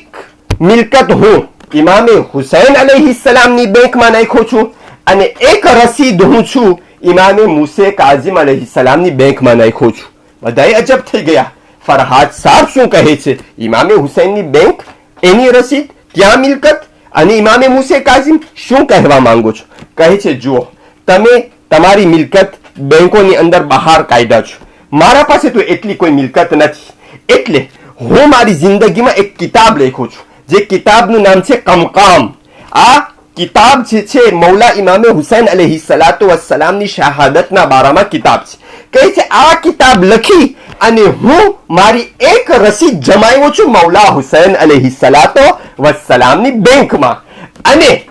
મિલકત હું ઇમામે હુસૈન અલૈહિસ્સલામની બેંકમાં નાખ્યો છું અને એક રસીદ હું છું ઇમામે મૂસે કાઝિમ અલૈહિસ્સલામની બેંકમાં નાખ્યો છું. બધાએ અજબ થઈ ગયા. ફરહાદ સાહેબ શું કહે છે? ઇમામે હુસૈનની બેંક, એની રસીદ, ત્યાં મિલકત, અને ઇમામે મૂસે કાઝિમ, શું કહેવા માંગો છો? કહે છે જુઓ, તમે તમારી મિલકત બેંકોની અંદર બહાર કાઢ્યા છો, મારા પાસે તો એટલી કોઈ મિલકત નથી, એટલે હું મારી જિંદગીમાં એક કિતાબ લખ્યો છું, જે કિતાબનું નામ છે કમકામ. આ કિતાબ જે છે મૌલા ઇમામે હુસૈન અલૈહિસ્સલાતુ વસ્સલામની શહાદતના બારામાં કિતાબ છે. કહે છે આ કિતાબ લખી અને હું મારી એક રસીદ જમાવ્યો છું મૌલા હુસૈન અલૈહિસ્સલાતુ વસ્સલામની બેંકમાં. અને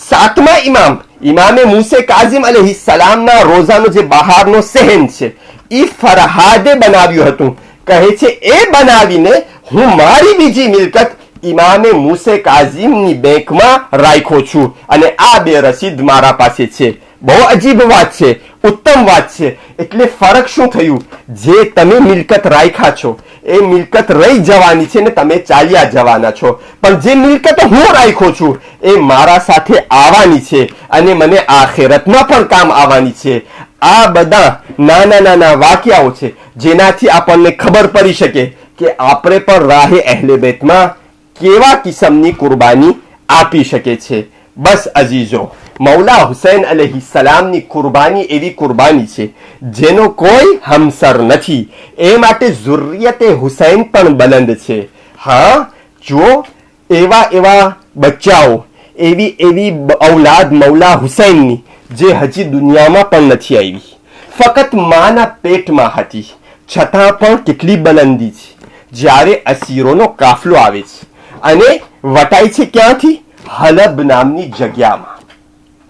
સાતમા ઇમામ ઇમામે મૂસે કાઝિમ અલૈહિસ્સલામના રોઝાનો જે બહારનો સહેન છે, એ ફરહાદે બનાવ્યું હતું. કહે છે એ બનાવીને હું મારી બીજી મિલકત ઇમામે મૂસે કાઝિમની બેંકમાં રાખ્યો છું અને આ બે રસીદ મારા પાસે છે. બહુ અજીબ વાત છે, ઉત્તમ વાત છે. એટલે ફરક શું થયું? જે તમે મિલકત રાખ્યા છો એ મિલકત રહી જવાની છે ને તમે ચાલ્યા જવાના છો, પણ જે મિલકત હું રાખ્યો છું એ મારા સાથે આવવાની છે અને મને આખિરતમાં પણ કામ આવવાની છે. આ બધા નાના નાના વાક્યાઓ છે જેનાથી આપણને ખબર પડી શકે કે આપણે પણ રાહે અહેલે બેતમાં કેવા કિસ્મની કુરબાની આપી શકે છે. બસ અજીઝો, મૌલા હુસૈન અલૈહિસ્સલામની કુરબાની એવી કુરબાની છે જેનો કોઈ હમસર નથી. એ માટે ઝુર્રિયતે હુસૈન પણ બલંદ છે. હા, જો એવા બચ્ચાઓ, એવી ઔલાદ મૌલા હુસૈનની જે હજી દુનિયામાં પણ નથી આવી, ફક્ત માના પેટમાં હતી, છતાં પણ કેટલી બલંદી છે. જ્યારે અસીરોનો કાફલો આવે છે અને વટાય છે ક્યાંથી? હલબ નામની જગ્યામાં.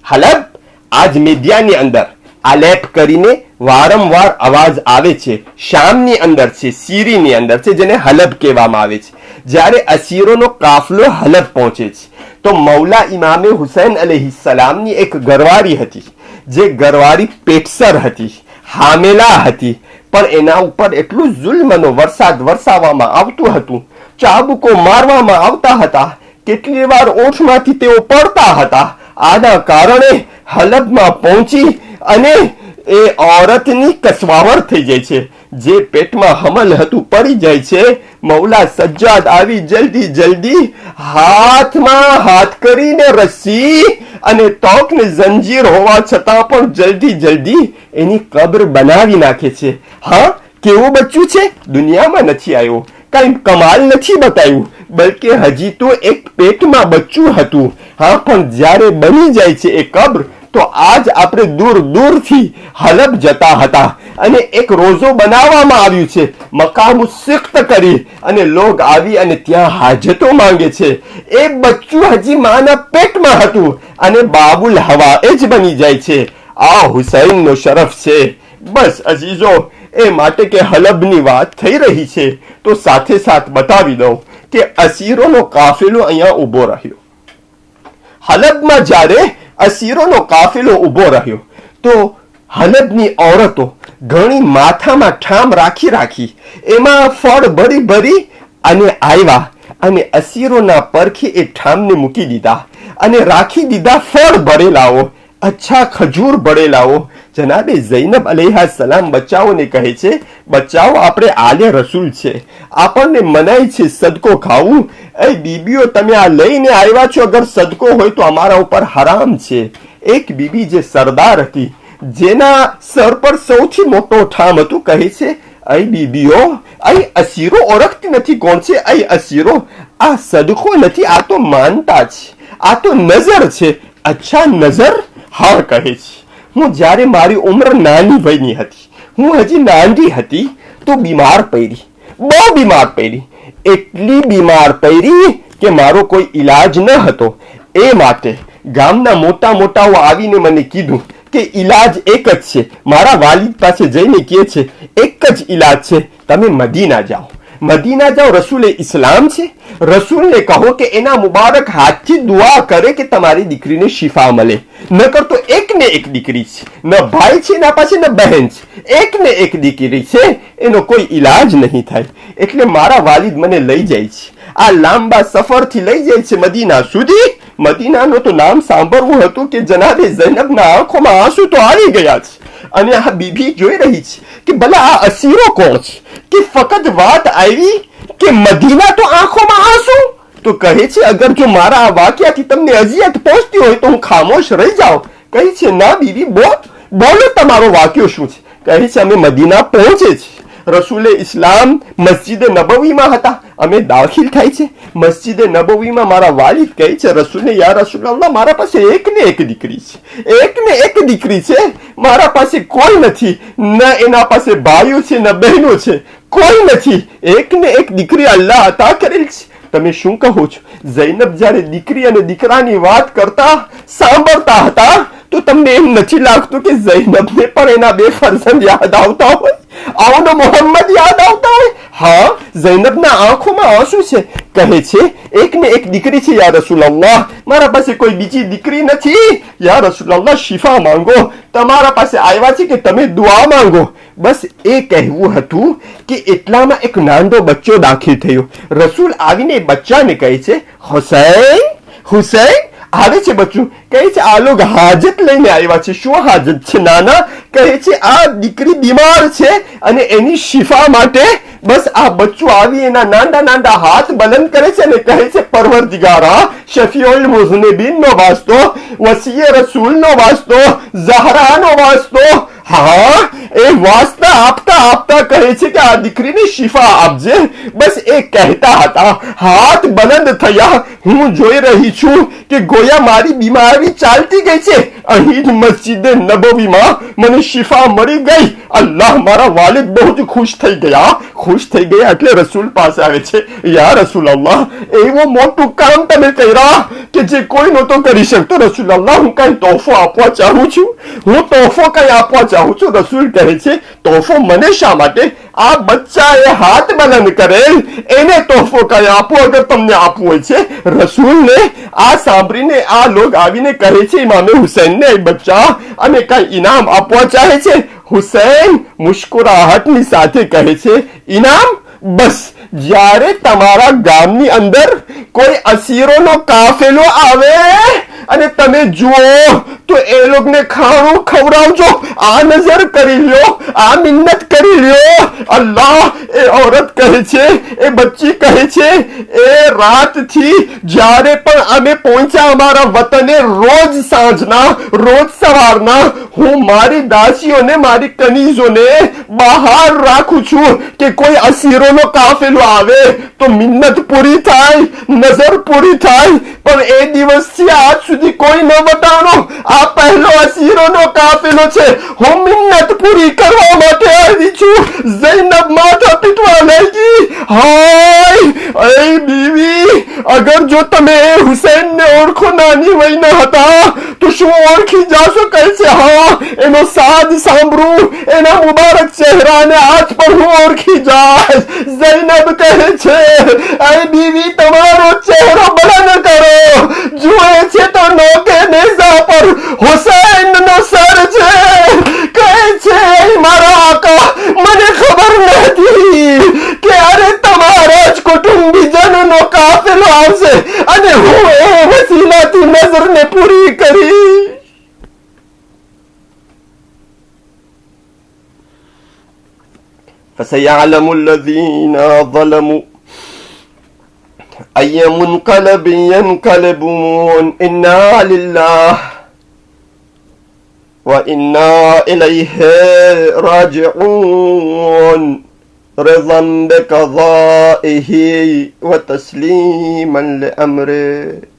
હલબ આજ મીડિયાની અંદર આલેપ કરીને વારંવાર અવાજ આવે છે, શામની અંદર છે, સીરીની અંદર છે, જેને હલબ કહેવામાં આવે છે. જ્યારે અસીરોનો કાફલો હલબ પહોંચે છે તો મૌલા ઇમામે હુસૈન અલૈહિસ્સલામની એક ગરવારી હતી, જે ગરવારી પેટસર હતી, હામેલા હતી, પણ એના ઉપર એટલું જુલ્મનો વરસાદ વરસાવવામાં આવતું હતું, ચાબુકો મારવામાં આવતા હતા, કેટલી વાર ઓઠમાંથી તેઓ પડતા હતા. આના કારણે હલબમાં પહોંચી અને એ ઓરતની કસવાવર થઈ જાય છે, જે પેટમાં હમલ હતું પડી જાય છે. મૌલા સજ્જાદ આવી જલ્દી હાથમાં હાથ કરીને રસ્સી અને તોકને જંજીર હોવા છતાં પણ જલ્દી એની કબ્ર બનાવી નાખે છે. હા, કેવું બચ્ચું છે? દુનિયામાં નથી આવ્યો, કઈ કમાલ નથી બતાવ્યું, બલકે હજી તો એક પેટમાં બચ્ચું હતું. હા, પણ જ્યારે બની જાય છે એ કબ્ર, તો આજ આપણે દૂરથી હલબ જતા હતા અને એક રોઝો બનાવવામાં આવ્યું છે, મકામ સિખ્ત કરી, અને લોગ આવી અને ત્યાં હાજતો માંગે છે. એ બચ્ચું હજી માના પેટમાં હતું અને બાબુલ હવા જ બની જાય છે. આ હુસૈનનો શરફ છે. બસ અજીઝો, એ માટે કે હલબની વાત થઈ રહી છે તો સાથે સાથ બતાવી દઉં કે અસીરોનો કાફિલો અહીંયા ઊભો રહ્યો. હલબમાં જ્યારે અસીરોનો કાફિલો ઊભો રહ્યો તો હલબની ઓરતો ઘણી માથામાં ઠામ રાખી એમાં ફળ ભરી અને આવ્યા અને અસીરોના પરખે એ ઠામને મૂકી દીધા અને રાખી દીધા ફળ ભરેલાઓ, અચ્છા ખજૂર ભરેલાઓ. જનાબે ઝૈનબ અલૈહા સલામ બચ્ચાઓને કહે છે, બચ્ચાઓ આપણે આલે રસૂલ છે, આપણને મનાય છે સદકો ખાવું. એ બીબીઓ તમે આ લઈને આવ્યા છો, અગર સદકો હોય તો અમારા ઉપર હરામ છે. એક બીબી જે સરદાર હતી, જેના સર પર સૌથી મોટો ઠામ હતું, કહે છે અય બીબીઓ, અય અસીરો ઓળખતી નથી કોણ છે અય અસીરો. આ સદકો નથી, આ તો માનતા છે, આ તો નજર છે. અચ્છા નજર? હા કહે છે. હું જ્યારે મારી ઉંમર નાની વયની હતી, હું હજી નાની હતી તો બીમાર પડી, બહુ બીમાર પડી. એટલી બીમાર પડી કે મારો કોઈ ઈલાજ ન હતો. એ માટે ગામના મોટાઓ આવીને મને કીધું કે ઈલાજ એક જ છે. મારા વાલિદ પાસે જઈને કહે છે એક જ ઈલાજ છે, તમે મદીના જાઓ, મદીના જાઓ. રસૂલે ઇસ્લામ છે, રસૂલને કહો કે એના મુબારક હાથથી દુઆ કરે કે તમારી દીકરીને શિફા મળે. નકર તો એક ને એક દીકરી છે, ન ભાઈ છે એના પાસે, ન બહેન છે, એક ને એક દીકરી છે, એનો કોઈ ઈલાજ નહીં થાય. એટલે મારા વાલિદ મને લઈ જાય છે, આ લાંબા સફરથી લઈ જાય છે મદીના સુધી. મદીનાનું તો નામ સાંભળવું હતું કે જનાબે ઝૈનબના આંખોમાં આંસુ તો આવી ગયા છે. અને આ બીબી જોઈ રહી છે કે ભલા આ અસીરો કોણ છે કે ફક્ત વાત આવી કે મદીના તો આંખોમાં આંસુ. તો કહે છે અગર જો મારા આ વાક્યાથી તમને અઝિયત પહોંચતી હોય તો હું ખામોશ રહી જાઉં. કહે છે ના બીબી, બોલો તમારો વાક્યો શું છે. કહે છે અમે મદીના પહોંચે છે, રસૂલે ઇસ્લામ મસ્જિદ નબવીમાં હતા, અમે દાખિલ થાય છે મસ્જિદ નબવીમાં. મારા વાલિદ કહે છે રસૂલને, યા રસૂલલ્લાહ, મારા પાસે એક ને એક દીકરી છે, એક ને એક દીકરી છે, મારા પાસે કોઈ નથી, ન એના પાસે ભાઈઓ છે ન બહેનો છે, કોઈ નથી, એક ને એક દીકરી અલ્લાહ અતા કરેલ છે. તમે શું કહો છો? ઝૈનબ જ્યારે દીકરી અને દીકરાની વાત કરતા સાંભળતા હતા તો તમને એમ નથી લાગતું કે ઝૈનબને પણ એના બે ફરજંદ યાદ આવતા હોય, આવનો મોહમ્મદ યાદ આવતા હોય? હા, ઝૈનબના આંખોમાં આંસુ છે. કહે છે એક ને એક દીકરી છે યા રસૂલલ્લાહ, મારા પાસે કોઈ બીજી દીકરી નથી. યા રસૂલલ્લાહ, શિફા માંગો, તમારા પાસે આવ્યા છે કે તમે દુઆ માંગો. બસ એ કહેવું હતું કે એટલામાં એક નાનો બચ્ચો દાખલ થયો. રસૂલ આવીને બચ્ચાને કહે છે હુસૈન, હુસૈન. આવે છે બચ્ચું, કહે છે આ લોગ હાજત લઈને આવ્યા છે. શું હાજત છે નાના? કહે છે આ દીકરી બીમાર છે અને એની શિફા માટે બસ આ બચ્ચું આવી એના નાના હાથ બલંદ કરે છે અને કહે છે પરવરદિગારા, શફીઉલ મુઝનિબીન નો વાસ્તો, વસીએ રસૂલ નો વાસ્તો, ઝહરા નો વાસ્તો. હા, એ વાસ્તા આપતા કહે છે કે આ દીકરીને શિફા આપજે. બસ એ કહેતા હતા, હાથ બલંદ થયા. હું જોઈ રહી છું કે ગોયા મારી બીમારી ચાલતી ગઈ છે. અહીં જ મસ્જિદ નબવીમાં મને શિફા મળી ગઈ. અલ્લાહ, મારા વાલિદ બહુ જ ખુશ થઈ ગયા. એટલે રસૂલ પાસે આવે છે, યા રસૂલલ્લાહ, એવું મોટું કામ તમે કર્યા કે જે કોઈ નહોતો કરી શકતો. રસૂલલ્લાહ, હું કઈ તોહફો આપવા ચાહું છું, હું તોહફો કઈ આપવા ચાહું છું. રસૂલ કહે છે તોહફો મને શા માટે? આ બચ્ચાએ હાથ બલંદ કરેલ, એને તોહફો કઈ આપો અગર તમને આપવું હોય છે. રસૂલને આ સાંભળીને આ લોગ આવીને કહે છે ઇમામે હુસૈનને, એ બચ્ચા અને કઈ ઇનામ આપવા ચાહે છે. હુસૈન મુસ્કુરાહટની સાથે કહે છે ઇનામ? બસ જ્યારે તમારા ગામની અંદર કોઈ અસીરોનો કાફેલો આવે અને તમે જુઓ તો એ લોકોને ખાણું ખવડાવજો. આ નજર કરી લ્યો, આ મિન્નત કરી લ્યો. અલ્લાહ, એ औरत કહે છે, એ બચ્ચી કહે છે એ રાતથી જ્યારે પણ અમે પહોંચ્યા અમારા વતને, રોજ સાંજના રોજ સવારના હું મારી દાસીઓને, મારી કનીઝોને બહાર રાખું છું કે કોઈ અસીરોનો કાફેલો આવે તો મિન્નત પૂરી થાય, નજર પૂરી થાય. પણ એ દિવસથી આજ સુધી કોઈ ન બતાવનો. આ પહેલો અસીરોનો કાફેલો છે. હું મિન્નત પૂરી કરવા માટે આવી છું. ઝૈનબ માથા પીટવા લાગી. હાય એ બીવી, અગર જો તમે હુસૈનને ઓળખો નાની વયના હતા તો શું ઓળખી જાશો? કહે છે, હા, એનો સાદ સાંભળું, એના મુબારક ચહેરાને આજ પણ હું ઓળખી જાશ. ઝૈનબ કહે છે, એ બીવી, તમારો ચહેરો બલંદ કરો. જુએ છે તો નોકે નેઝા પર હુસૈનનો સર છે. કહે છે, મારા આકા, મને ખબર નથી કે અરે તમારા જ કુટુંબીજનનો કાફિલો આવશે અને હું એ વસીલાથી નજરને પૂરી કરી. فسيعلم الذين ظلموا أي منقلب ينقلبون إنا لله وإنا إليه راجعون رضا بقضائه وتسليما لأمره.